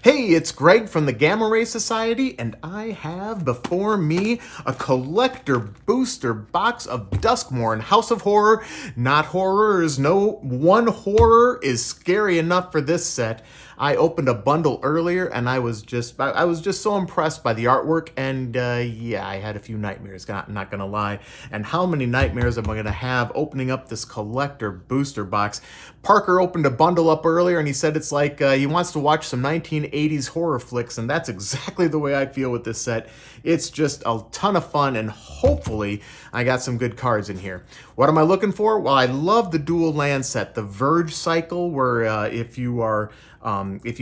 Hey, it's Greg from the Gamma Ray Society, and I have before me a collector booster box of Duskmourn House of Horror. Not horrors, no one horror is scary enough for this set. I opened a bundle earlier, and I was just so impressed by the artwork, and yeah, I had a few nightmares, not gonna lie. And how many nightmares am I gonna have opening up this collector booster box? Parker opened a bundle up earlier, and he said it's like he wants to watch some 1980s horror flicks, and that's exactly the way I feel with this set. It's just a ton of fun, and hopefully I got some good cards in here. What am I looking for? Well, I love the dual land set, the Verge cycle, where if you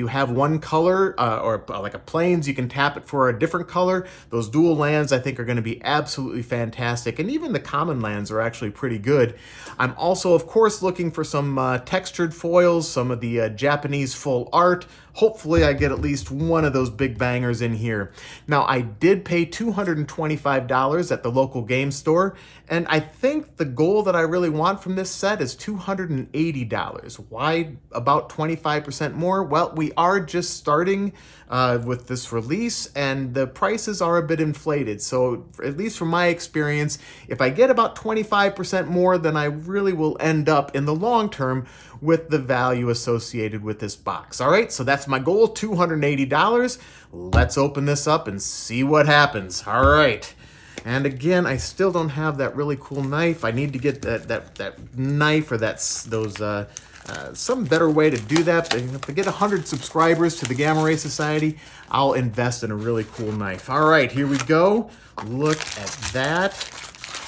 have one color or like a plains, you can tap it for a different color. Those dual lands I think are going to be absolutely fantastic, and even the common lands are actually pretty good. I'm also, of course, looking for some textured foils, some of the Japanese full art. Hopefully I get at least one of those big bangers in here. Now, I did pay $225 at the local game store, and I think the goal that I really want from this set is $280. Why about 25% more? Well, we are just starting with this release, and the prices are a bit inflated. So at least from my experience, if I get about 25% more, then I really will end up in the long term with the value associated with this box. All right, so that's my goal, $280. Let's open this up and see what happens. All right. And again, I still don't have that really cool knife. I need to get that knife or some better way to do that. But if I get 100 subscribers to the Gamma Ray Society, I'll invest in a really cool knife. All right, here we go. Look at that.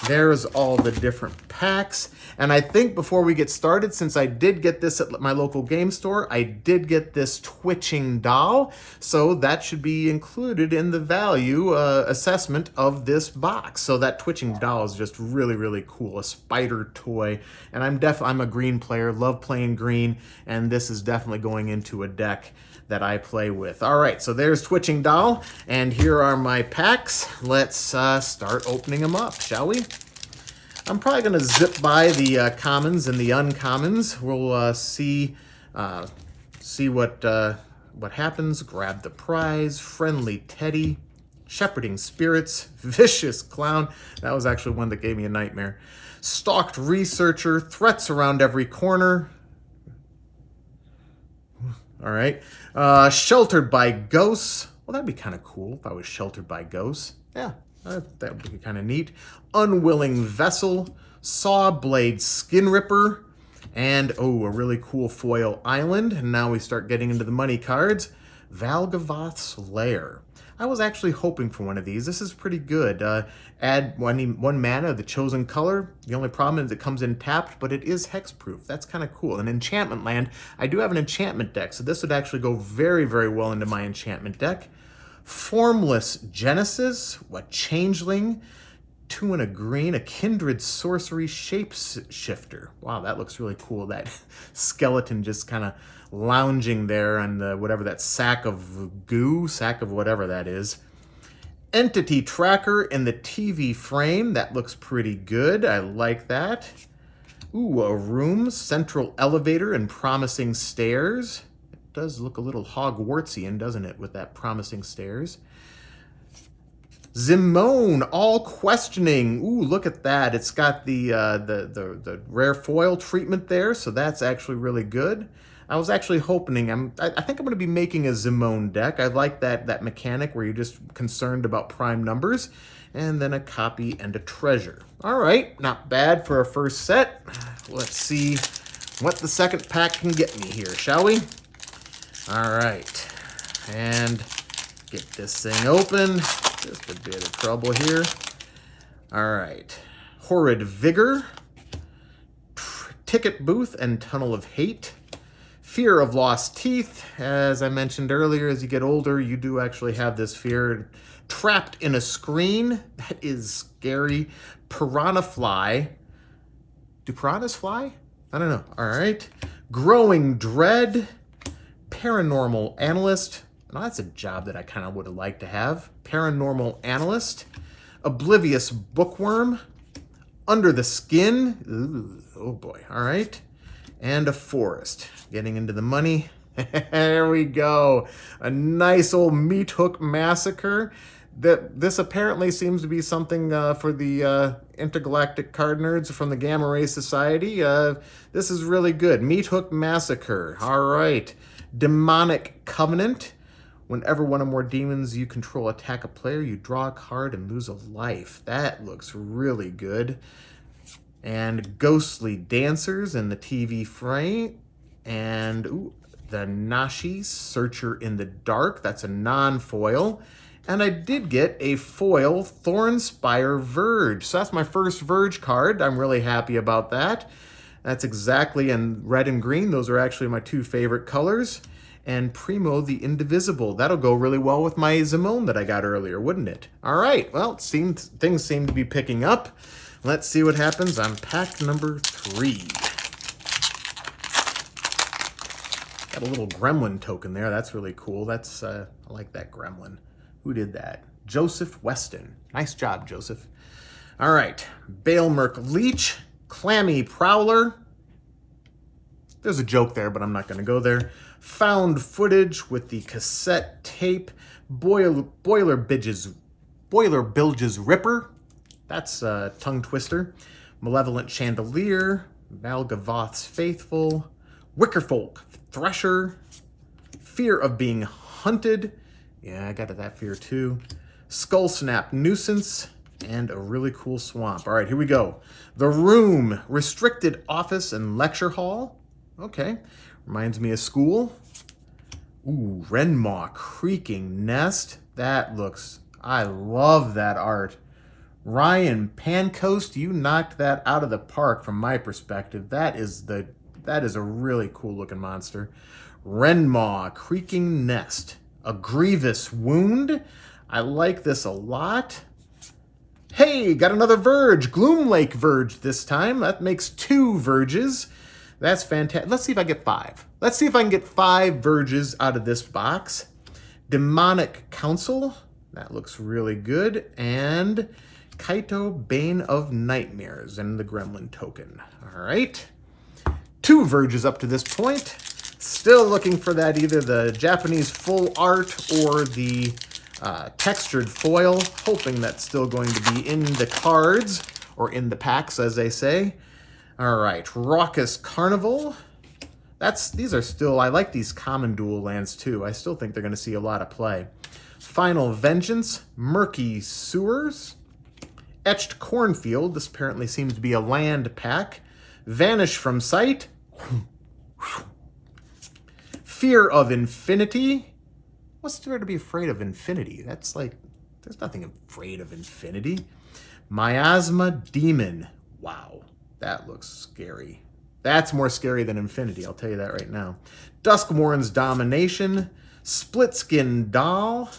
There's all the different packs. And I think before we get started, since I did get this at my local game store, I did get this twitching doll. So that should be included in the value assessment of this box. So that twitching doll is just really, really cool. A spider toy. And I'm a green player, love playing green. And this is definitely going into a deck that I play with. All right, so there's Twitching Doll, and here are my packs. Let's start opening them up, shall we? I'm probably gonna zip by the commons and the uncommons. We'll see what happens. Grab the Prize, Friendly Teddy, Shepherding Spirits, Vicious Clown. That was actually one that gave me a nightmare. Stalked Researcher, Threats Around Every Corner. All right. Sheltered by Ghosts. Well, that'd be kind of cool if I was sheltered by ghosts. Yeah, that would be kind of neat. Unwilling Vessel, Saw Blade Skin Ripper, and, oh, a really cool foil island. And now we start getting into the money cards. Valgavoth's Lair. I was actually hoping for one of these. This is pretty good. Add one mana of the chosen color. The only problem is it comes in tapped, but it is hexproof. That's kind of cool. An enchantment land. I do have an enchantment deck, so this would actually go very, very well into my enchantment deck. Formless Genesis, a changeling, 2 and a green, a kindred sorcery shapeshifter. Wow, that looks really cool. That skeleton just kind of lounging there on whatever that sack of whatever that is. Entity Tracker in the TV frame. That looks pretty good. I like that. Ooh, a room, central elevator and promising stairs. It does look a little Hogwartsian, doesn't it, with that promising stairs. Zimone, All Questioning. Ooh, look at that. It's got the rare foil treatment there, so that's actually really good. I was actually hoping, I think I'm going to be making a Zimone deck. I like that mechanic where you're just concerned about prime numbers. And then a copy and a treasure. All right, not bad for a first set. Let's see what the second pack can get me here, shall we? All right, and get this thing open. Just a bit of trouble here. All right, Horrid Vigor, Ticket Booth and Tunnel of Hate. Fear of Lost Teeth. As I mentioned earlier, as you get older, you do actually have this fear. Trapped in a Screen. That is scary. Piranha Fly. Do piranhas fly? I don't know. All right. Growing Dread. Paranormal Analyst. Now, that's a job that I kind of would have liked to have. Paranormal Analyst. Oblivious Bookworm. Under the Skin. Ooh, oh boy. All right. And a Forest. Getting into the money. There we go. A nice old meat hook massacre. This apparently seems to be something for the intergalactic card nerds from the Gamma Ray Society. This is really good. Meat hook massacre. All right. Demonic covenant. Whenever one or more demons you control attack a player, you draw a card and lose a life. That looks really good. And ghostly dancers in the TV frame. And the Nashi Searcher in the Dark. That's a non-foil. And I did get a foil Thornspire Verge. So that's my first Verge card. I'm really happy about that. That's exactly in red and green. Those are actually my two favorite colors. And Primo the Indivisible. That'll go really well with my Zimone that I got earlier, wouldn't it? All right, well, things seem to be picking up. Let's see what happens on pack number 3. Got a little gremlin token there. That's really cool. That's I like that gremlin. Who did that? Joseph Weston. Nice job, Joseph. All right. Baelmerk Leech. Clammy Prowler. There's a joke there, but I'm not going to go there. Found footage with the cassette tape. Boiler Bilge's Ripper. That's a tongue twister. Malevolent Chandelier. Valgavoth's Faithful. Wickerfolk Thresher. Fear of Being Hunted. Yeah, I got that fear too. Skull Snap Nuisance, and a really cool swamp. All right, here we go. The Room, Restricted Office and Lecture Hall. Okay, reminds me of school. Ooh, Renmaw Creaking Nest. That looks, I love that art. Ryan Pancoast, you knocked that out of the park from my perspective. That is a really cool looking monster. Renmaw Creaking Nest. A Grievous Wound. I like this a lot. Hey, got another Verge. Gloomlake Verge this time. That makes 2 Verges. That's fantastic. Let's see if I get 5. Let's see if I can get 5 Verges out of this box. Demonic Council. That looks really good. And Kaito, Bane of Nightmares, and the Gremlin token. All right. 2 Verges up to this point. Still looking for that, either the Japanese full art or the textured foil. Hoping that's still going to be in the cards, or in the packs, as they say. All right, Raucous Carnival. These are still, I like these common dual lands too. I still think they're going to see a lot of play. Final Vengeance, Murky Sewers. Etched Cornfield. This apparently seems to be a land pack. Vanish from Sight. Fear of Infinity. What's there to be afraid of infinity? That's like, there's nothing afraid of infinity. Miasma Demon. Wow, that looks scary. That's more scary than infinity, I'll tell you that right now. Duskmourn's Domination. Splitskin Doll.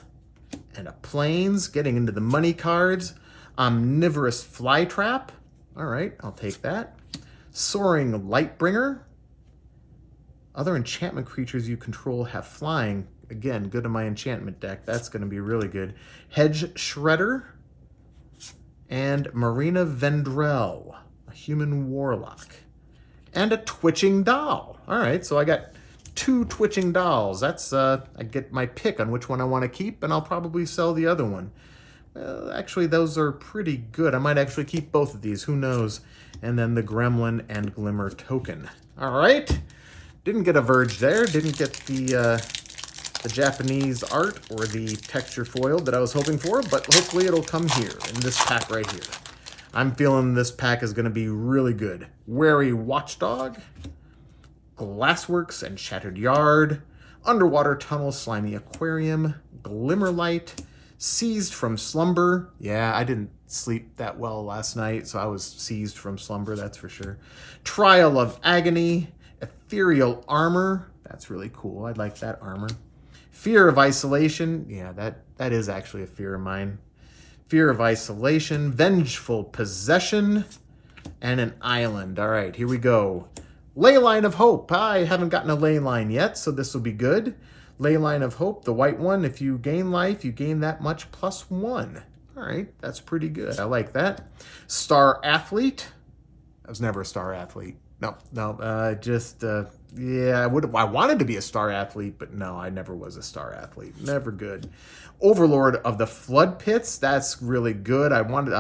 And a Plains, getting into the money cards. Omnivorous Flytrap. All right, I'll take that. Soaring Lightbringer. Other enchantment creatures you control have flying. Again, good in my enchantment deck. That's going to be really good. Hedge Shredder. And Marina Vendrell, a human warlock. And a Twitching Doll. All right, so I got 2 Twitching Dolls. That's, I get my pick on which one I want to keep, and I'll probably sell the other one. Actually, those are pretty good. I might actually keep both of these. Who knows? And then the Gremlin and Glimmer token. All right. Didn't get a Verge there. Didn't get the Japanese art or the texture foil that I was hoping for, but hopefully it'll come here in this pack right here. I'm feeling this pack is going to be really good. Wary Watchdog, Glassworks and Shattered Yard, Underwater Tunnel, Slimy Aquarium, Glimmerlight, Seized from Slumber. Yeah, I didn't sleep that well last night, so I was seized from slumber, that's for sure. Trial of Agony, Ethereal Armor. That's really cool. I like that armor. Fear of Isolation. Yeah, that is actually a fear of mine. Fear of Isolation, Vengeful Possession, and an Island. All right, here we go. Leyline of Hope. I haven't gotten a Leyline yet, so this will be good. Leyline of Hope, the white one. If you gain life, you gain that much +1. All right, that's pretty good. I like that. Star Athlete. I was never a Star Athlete. No, just Yeah, I wanted to be a star athlete, but no, I never was a star athlete. Never good. Overlord of the Flood Pits, that's really good. I wanted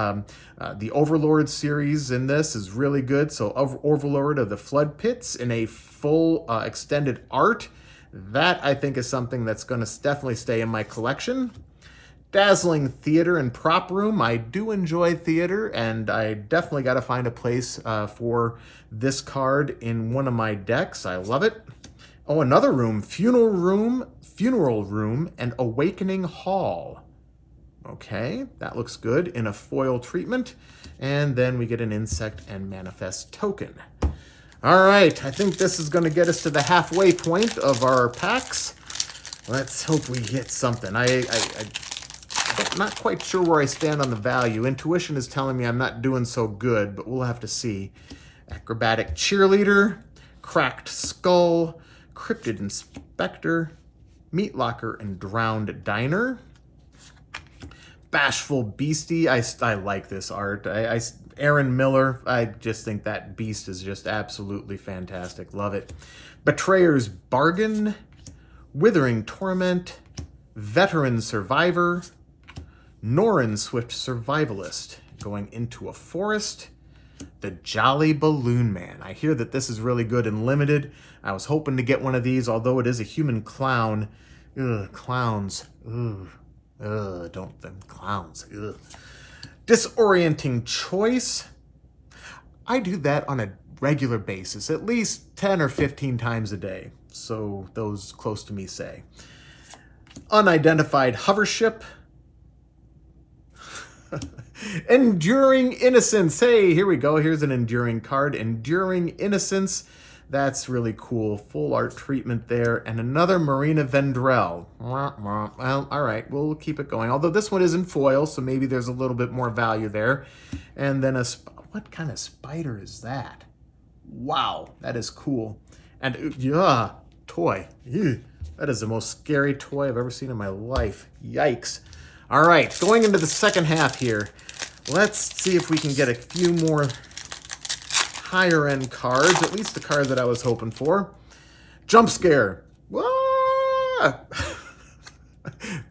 the Overlord series in this is really good. So Overlord of the Flood Pits in a full extended art, that I think is something that's going to definitely stay in my collection. Dazzling Theater and Prop Room. I do enjoy theater, and I definitely got to find a place for this card in one of my decks. I love it. Oh, another room. Funeral Room, and Awakening Hall. Okay, that looks good in a foil treatment. And then we get an Insect and Manifest token. All right, I think this is going to get us to the halfway point of our packs. Let's hope we get something. I'm not quite sure where I stand on the value. Intuition is telling me I'm not doing so good, but we'll have to see. Acrobatic Cheerleader, Cracked Skull, Cryptid Inspector, Meat Locker and Drowned Diner. Bashful Beastie. I like this art. Aaron Miller, I just think that beast is just absolutely fantastic. Love it. Betrayer's Bargain, Withering Torment, Veteran Survivor, Norin Swift Survivalist, going into a forest. The Jolly Balloon Man. I hear that this is really good and limited. I was hoping to get one of these, although it is a human clown. Ugh, clowns. Ugh. Don't them clowns. Ugh. Disorienting Choice. I do that on a regular basis, at least 10 or 15 times a day. So those close to me say. Unidentified Hovership. Enduring Innocence. Hey, here we go. Here's an enduring card. Enduring Innocence. That's really cool. Full art treatment there. And another Marina Vendrell. Well, all right. We'll keep it going. Although this one is in foil, so maybe there's a little bit more value there. And then what kind of spider is that? Wow, that is cool. And yeah, toy. Ew, that is the most scary toy I've ever seen in my life. Yikes. All right, going into the second half here. Let's see if we can get a few more higher end cards, at least the card that I was hoping for. Jump Scare. What?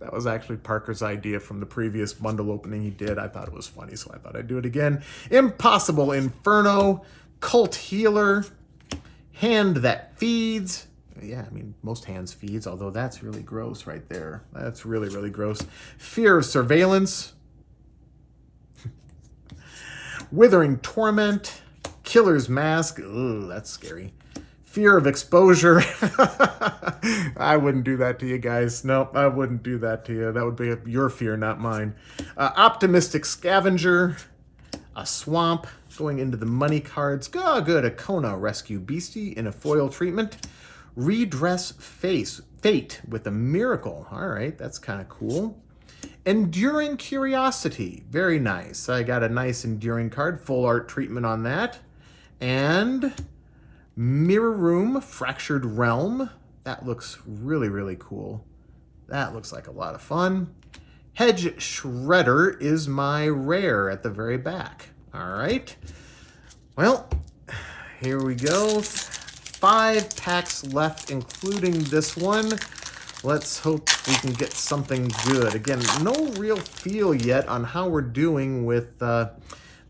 That was actually Parker's idea from the previous bundle opening he did. I thought it was funny, so I thought I'd do it again. Impossible Inferno, Cult Healer, Hand That Feeds. Yeah, I mean, most hands feeds, although that's really gross right there. That's really, really gross. Fear of Surveillance, Withering Torment, Killer's Mask. Ooh, that's scary. Fear of Exposure. I wouldn't do that to you guys. No, I wouldn't do that to you. That would be your fear, not mine. Optimistic Scavenger. A Swamp. Going into the money cards. Oh, good. A Kona Rescue Beastie in a foil treatment. Redress Fate with a Miracle. All right, that's kind of cool. Enduring Curiosity. Very nice. I got a nice enduring card. Full art treatment on that. And Mirror Room, Fractured Realm. That looks really, really cool. That looks like a lot of fun. Hedge Shredder is my rare at the very back. All right. Well, here we go. 5 packs left, including this one. Let's hope we can get something good. Again, no real feel yet on how we're doing with the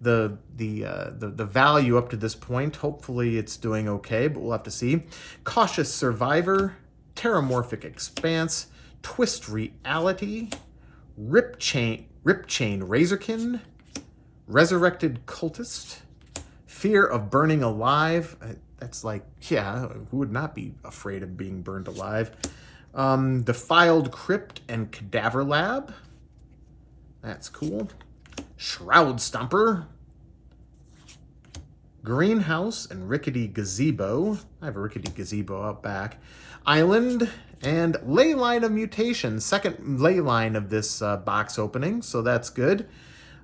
value up to this point. Hopefully it's doing okay, but we'll have to see. Cautious Survivor, Terramorphic Expanse, Twist Reality, Rip Chain Razorkin, Resurrected Cultist, Fear of Burning Alive. That's like, yeah, who would not be afraid of being burned alive? Defiled Crypt and Cadaver Lab. That's cool. Shroud Stomper. Greenhouse and Rickety Gazebo. I have a Rickety Gazebo out back. Island and Leyline of Mutation. Second Leyline of this box opening, so that's good.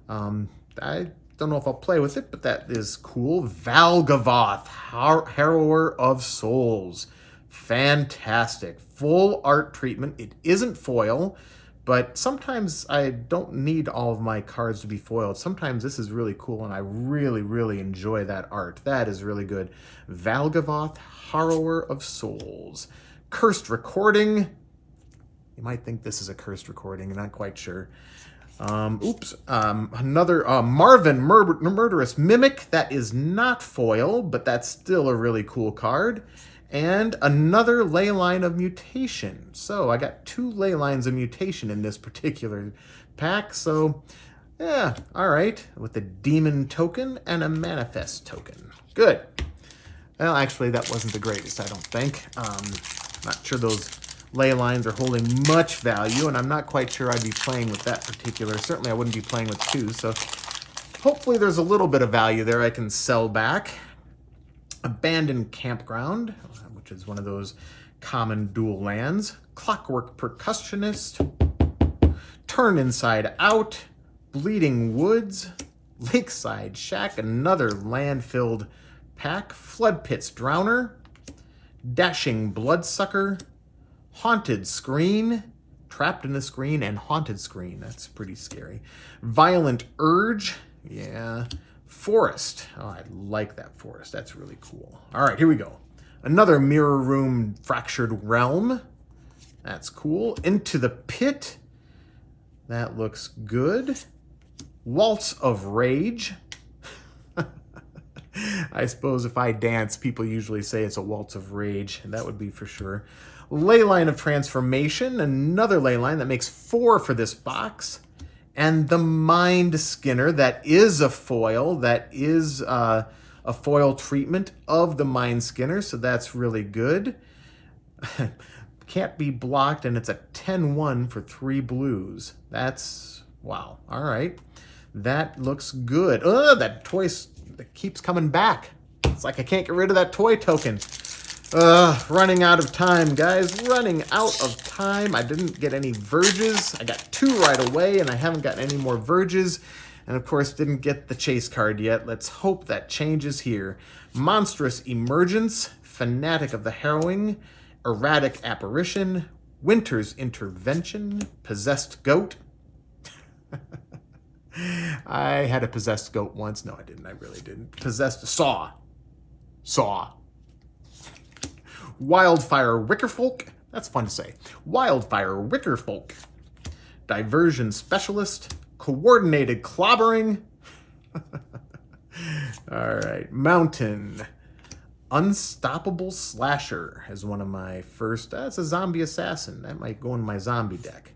I don't know if I'll play with it, but that is cool. Valgavoth, Harrower of Souls. Fantastic. Full art treatment. It isn't foil, but sometimes I don't need all of my cards to be foiled. Sometimes this is really cool, and I really, really enjoy that art. That is really good. Valgavoth, Harrower of Souls. Cursed Recording. You might think this is a cursed recording. I'm not quite sure. Another Marvin Murderous Mimic. That is not foil, but that's still a really cool card. And another Leyline of Mutation. So I got 2 Leylines of Mutation in this particular pack. So, yeah, all right. With a Demon token and a Manifest token. Good. Well, actually, that wasn't the greatest, I don't think. Not sure those Leylines are holding much value, and I'm not quite sure I'd be playing with that particular. Certainly, I wouldn't be playing with 2, so hopefully there's a little bit of value there I can sell back. Abandoned Campground, which is one of those common dual lands. Clockwork Percussionist. Turn Inside Out. Bleeding Woods. Lakeside Shack, another land-filled pack. Flood Pits Drowner. Dashing Bloodsucker. Haunted Screen. Trapped in the Screen and Haunted Screen. That's pretty scary. Violent Urge. Yeah. Forest. Oh, I like that forest. That's really cool. All right, here we go. Another Mirror Room Fractured Realm. That's cool. Into the Pit. That looks good. Waltz of Rage. I suppose if I dance, people usually say it's a Waltz of Rage. That would be for sure. Leyline of Transformation. Another Leyline that makes 4 for this box. And the Mind Skinner, that is a foil. That is a foil treatment of the Mind Skinner, so that's really good. Can't be blocked, and it's a 10-1 for 3 blues. That's, wow, all right. That looks good. That toy that keeps coming back. It's like I can't get rid of that toy token. Running out of time, guys. Running out of time. I didn't get any Verges. I got 2 right away, and I haven't gotten any more Verges. And, of course, didn't get the Chase card yet. Let's hope that changes here. Monstrous Emergence. Fanatic of the Harrowing. Erratic Apparition. Winter's Intervention. Possessed Goat. I had a Possessed Goat once. No, I didn't. I really didn't. Possessed Saw. Wildfire Wickerfolk. That's fun to say. Wildfire Wickerfolk. Diversion Specialist. Coordinated Clobbering. All right. Mountain. Unstoppable Slasher is one of my first. That's a zombie assassin. That might go in my zombie deck.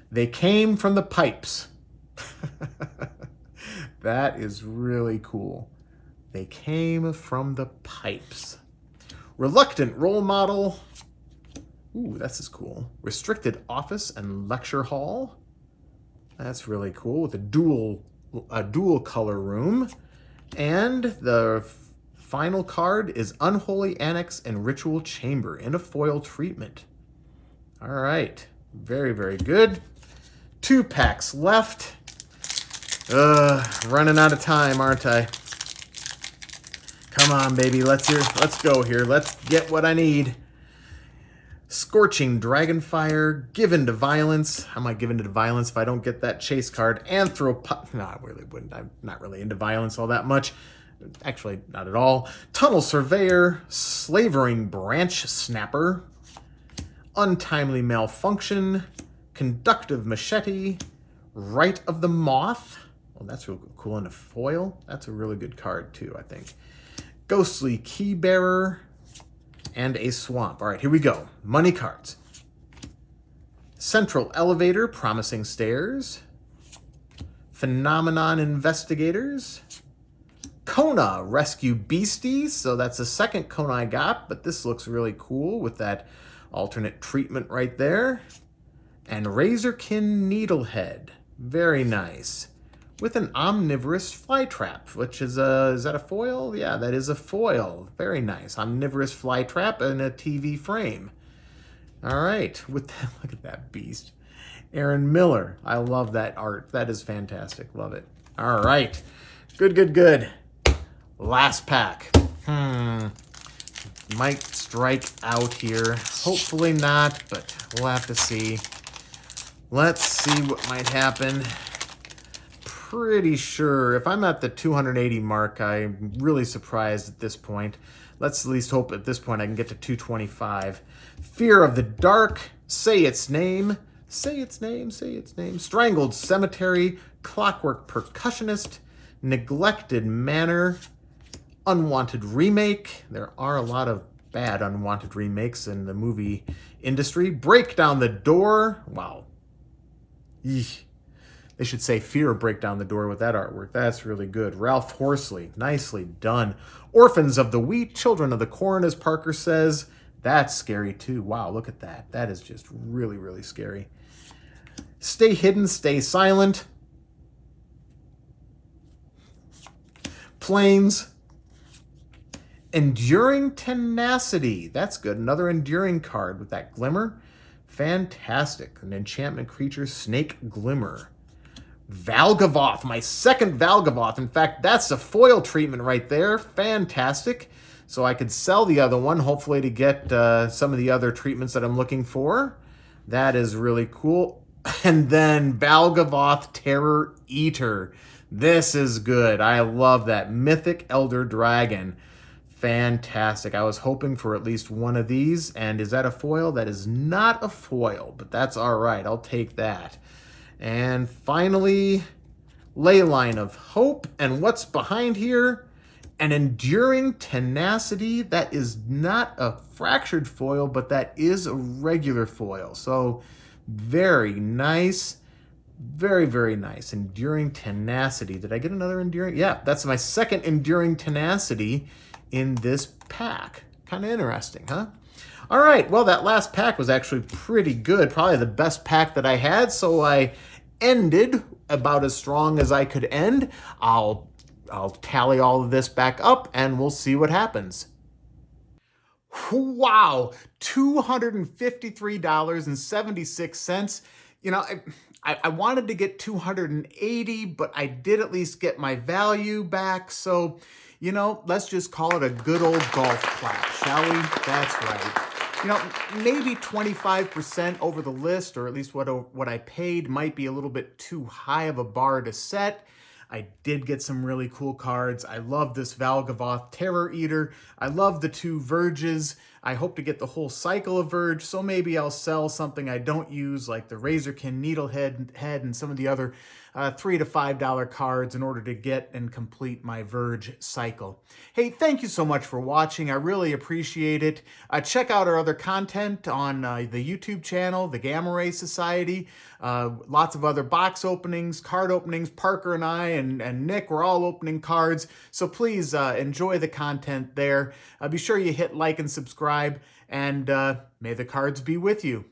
They Came from the Pipes. That is really cool. They Came from the Pipes. Reluctant Role Model. Ooh, this is cool. Restricted Office and Lecture Hall. That's really cool with a dual color room. And the final card is Unholy Annex and Ritual Chamber in a foil treatment. All right. Very, very good. 2 packs left. Running out of time, aren't I? Come on, baby. Let's go here. Let's get what I need. Scorching Dragonfire. Given to Violence. I might give into violence if I don't get that Chase card. No, I really wouldn't. I'm not really into violence all that much. Actually, not at all. Tunnel Surveyor. Slavering Branch Snapper. Untimely Malfunction. Conductive Machete. Rite of the Moth. Well, that's real cool in a foil. That's a really good card, too, I think. Ghostly Keybearer. And a Swamp. All right, here we go. Money cards. Central Elevator, Promising Stairs. Phenomenon Investigators. Kona, Rescue Beasties. So that's the second Kona I got, but this looks really cool with that alternate treatment right there. And Razorkin Needlehead. Very nice. With an Omnivorous Flytrap, which is that a foil? Yeah, that is a foil. Very nice. Omnivorous Flytrap and a TV frame. All right. With that, look at that beast. Aaron Miller. I love that art. That is fantastic. Love it. All right. Good. Last pack. Might strike out here. Hopefully not, but we'll have to see. Let's see what might happen. Pretty sure if I'm at the 280 mark, I'm really surprised at this point. Let's at least hope at this point I can get to 225. Fear of the Dark, Say Its Name, Say Its Name, Say Its Name, Strangled Cemetery, Clockwork Percussionist, Neglected Manor, Unwanted Remake. There are a lot of bad unwanted remakes in the movie industry. Break Down the Door. Wow. Eesh. They should say Fear or Break Down the Door with that artwork. That's really good. Ralph Horsley. Nicely done. Orphans of the Wheat, Children of the Corn, as Parker says. That's scary too. Wow, look at that. That is just really, really scary. Stay Hidden, Stay Silent. Planes. Enduring Tenacity. That's good. Another enduring card with that glimmer. Fantastic. An enchantment creature, Snake Glimmer. Valgavoth, my second Valgavoth. In fact, that's a foil treatment right there. Fantastic. So I could sell the other one, hopefully to get some of the other treatments that I'm looking for. That is really cool. And then Valgavoth Terror Eater. This is good. I love that. Mythic Elder Dragon. Fantastic. I was hoping for at least one of these. And is that a foil? That is not a foil, but that's all right. I'll take that. And finally, Leyline of Hope. And what's behind here? An Enduring Tenacity. That is not a fractured foil, but that is a regular foil. So very nice. Very, very nice. Enduring Tenacity. Did I get another Enduring? Yeah, that's my second Enduring Tenacity in this pack. Kind of interesting, huh? All right, well, that last pack was actually pretty good. Probably the best pack that I had, so I ended about as strong as I could end. I'll tally all of this back up, and we'll see what happens. Wow, $253.76. You know, I wanted to get 280, but I did at least get my value back. So, you know, let's just call it a good old golf clap, shall we? That's right. You know, maybe 25% over the list, or at least what I paid, might be a little bit too high of a bar to set. I did get some really cool cards. I love this Valgavoth Terror Eater. I love the two Verges. I hope to get the whole cycle of Verge, so maybe I'll sell something I don't use, like the Razorkin Needlehead and some of the other $3 to $5 cards in order to get and complete my Verge cycle. Hey, thank you so much for watching. I really appreciate it. Check out our other content on the YouTube channel, the Gamma Ray Society. Lots of other box openings, card openings. Parker and I and Nick, we're all opening cards. So please enjoy the content there. Be sure you hit like and subscribe, and may the cards be with you.